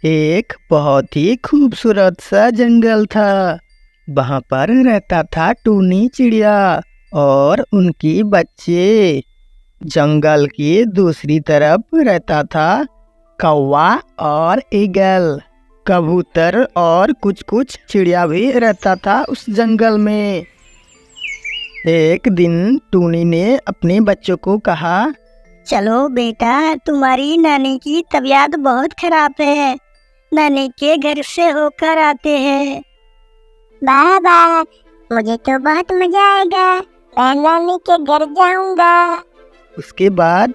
एक बहुत ही खूबसूरत सा जंगल था। वहाँ पर रहता था टूनी चिड़िया और उनकी बच्चे। जंगल की दूसरी तरफ रहता था कौवा और ईगल, कबूतर और कुछ कुछ चिड़िया भी रहता था उस जंगल में। एक दिन टूनी ने अपने बच्चों को कहा, चलो बेटा, तुम्हारी नानी की तबीयत बहुत खराब है, नानी के घर से होकर आते हैं। बाबा, मुझे तो बहुत मजा आएगा, मैं नानी के घर जाऊंगा। उसके बाद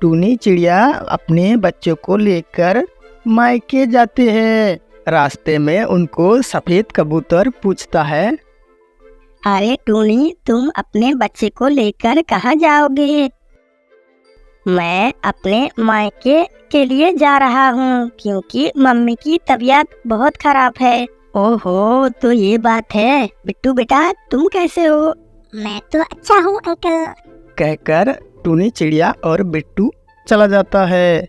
टूनी चिड़िया अपने बच्चों को लेकर मायके जाते हैं। रास्ते में उनको सफेद कबूतर पूछता है, अरे टूनी, तुम अपने बच्चे को लेकर कहाँ जाओगे? मैं अपने मायके के लिए जा रहा हूँ क्योंकि मम्मी की तबीयत बहुत खराब है। ओहो, तो ये बात है। बिट्टू बेटा, तुम कैसे हो? मैं तो अच्छा हूँ अंकल। कहकर टूनी चिड़िया और बिट्टू चला जाता है।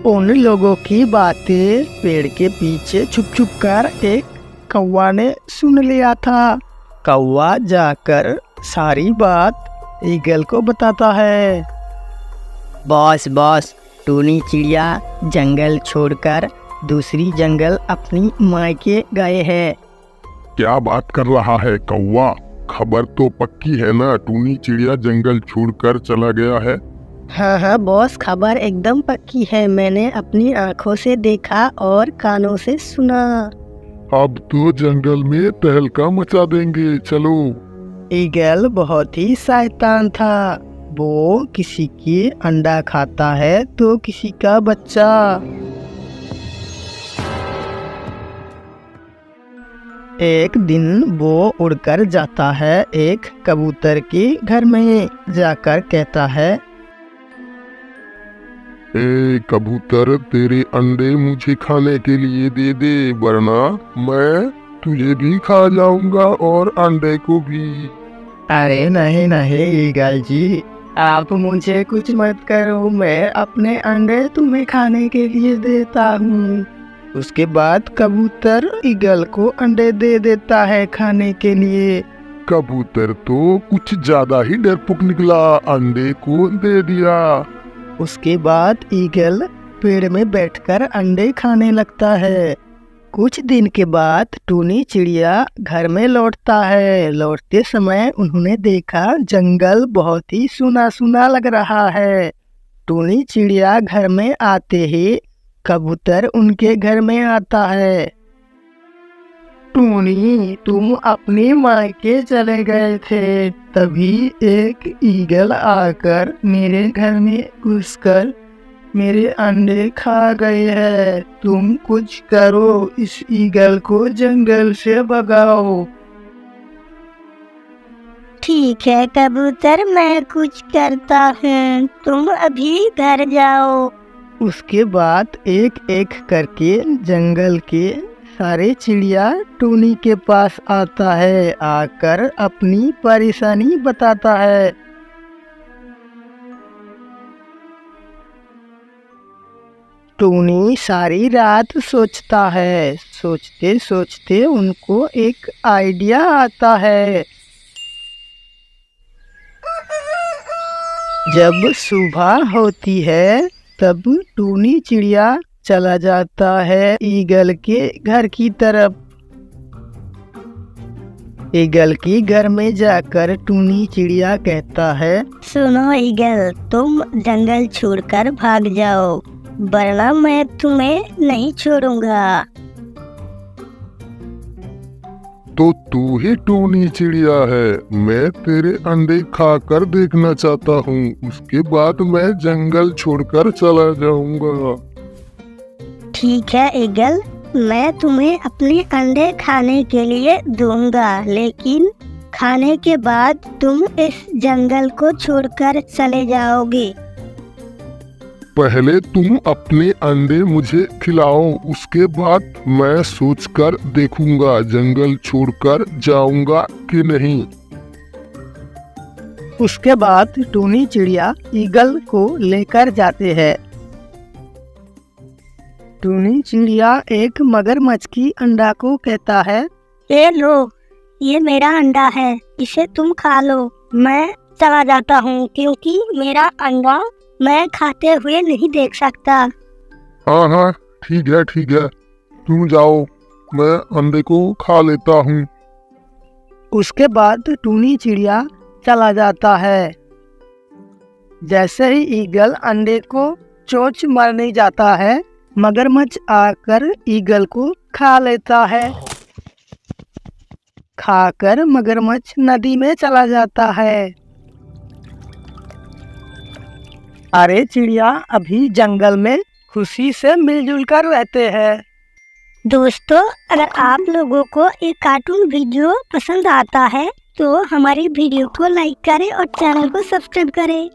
उन लोगों की बातें पेड़ के पीछे छुप छुप कर एक कौवा ने सुन लिया था। कौवा जाकर सारी बात ईगल को बताता है। बॉस, टूनी चिड़िया जंगल छोड़कर दूसरी जंगल अपनी मायके गए हैं। क्या बात कर रहा है कौवा? खबर तो पक्की है ना, टूनी चिड़िया जंगल छोड़कर चला गया है? हाँ बॉस, खबर एकदम पक्की है। मैंने अपनी आंखों से देखा और कानों से सुना। अब तो जंगल में तहलका मचा देंगे, चलो। ईगल बहुत ही शैतान था। वो किसी की अंडा खाता है तो किसी का बच्चा। एक दिन वो उड़कर जाता है एक कबूतर के घर में। जाकर कहता है, ए कबूतर, तेरे अंडे मुझे खाने के लिए दे दे, वरना मैं तुझे भी खा जाऊंगा और अंडे को भी। अरे नहीं ईगल जी, आप मुझे कुछ मत करो, मैं अपने अंडे तुम्हें खाने के लिए देता हूँ। उसके बाद कबूतर ईगल को अंडे दे देता है खाने के लिए। कबूतर तो कुछ ज्यादा ही डरपोक निकला, अंडे को दे दिया। उसके बाद ईगल पेड़ में बैठकर अंडे खाने लगता है। कुछ दिन के बाद टूनी चिड़िया घर में लौटता है। लौटते समय उन्होंने देखा जंगल बहुत ही सूना सूना लग रहा है। टूनी चिड़िया घर में आते ही कबूतर उनके घर में आता है। टूनी, तुम अपने मायके चले गए थे, तभी एक ईगल आकर मेरे घर में घुसकर मेरे अंडे खा गए हैं। तुम कुछ करो, इस ईगल को जंगल से भगाओ। ठीक है कबूतर, मैं कुछ करता हूँ, तुम अभी घर जाओ। उसके बाद एक एक करके जंगल के सारे चिड़िया टूनी के पास आता है। आकर अपनी परेशानी बताता है। टूनी सारी रात सोचता है। सोचते सोचते उनको एक आइडिया आता है। जब सुबह होती है तब टूनी चिड़िया चला जाता है ईगल के घर की तरफ। ईगल के घर में जाकर टूनी चिड़िया कहता है, सुनो ईगल, तुम जंगल छोड़कर भाग जाओ, वरना मैं तुम्हें नहीं छोड़ूंगा। तो तू ही टूनी चिड़िया है? मैं तेरे अंडे खाकर देखना चाहता हूँ, उसके बाद मैं जंगल छोड़कर चला जाऊंगा। ठीक है ईगल, मैं तुम्हें अपने अंडे खाने के लिए दूंगा, लेकिन खाने के बाद तुम इस जंगल को छोड़कर चले जाओगे। पहले तुम अपने अंडे मुझे खिलाओ, उसके बाद मैं सोचकर देखूंगा जंगल छोड़कर जाऊंगा कि नहीं। उसके बाद टूनी चिड़िया ईगल को लेकर जाते हैं। टूनी चिड़िया एक मगरमच्छ की अंडा को कहता है, ये लो, ये मेरा अंडा है, इसे तुम खा लो। मैं चला जाता हूँ क्योंकि मेरा अंडा मैं खाते हुए नहीं देख सकता। हाँ हाँ ठीक है, तुम जाओ, मैं अंडे को खा लेता हूँ। उसके बाद टूनी चिड़िया चला जाता है। जैसे ही ईगल अंडे को चोंच मारने जाता है, मगरमच्छ आकर ईगल को खा लेता है। खाकर मगरमच्छ नदी में चला जाता है। अरे चिड़िया अभी जंगल में खुशी से मिलजुल कर रहते हैं। दोस्तों, अगर आप लोगों को एक कार्टून वीडियो पसंद आता है तो हमारी वीडियो को लाइक करें और चैनल को सब्सक्राइब करें।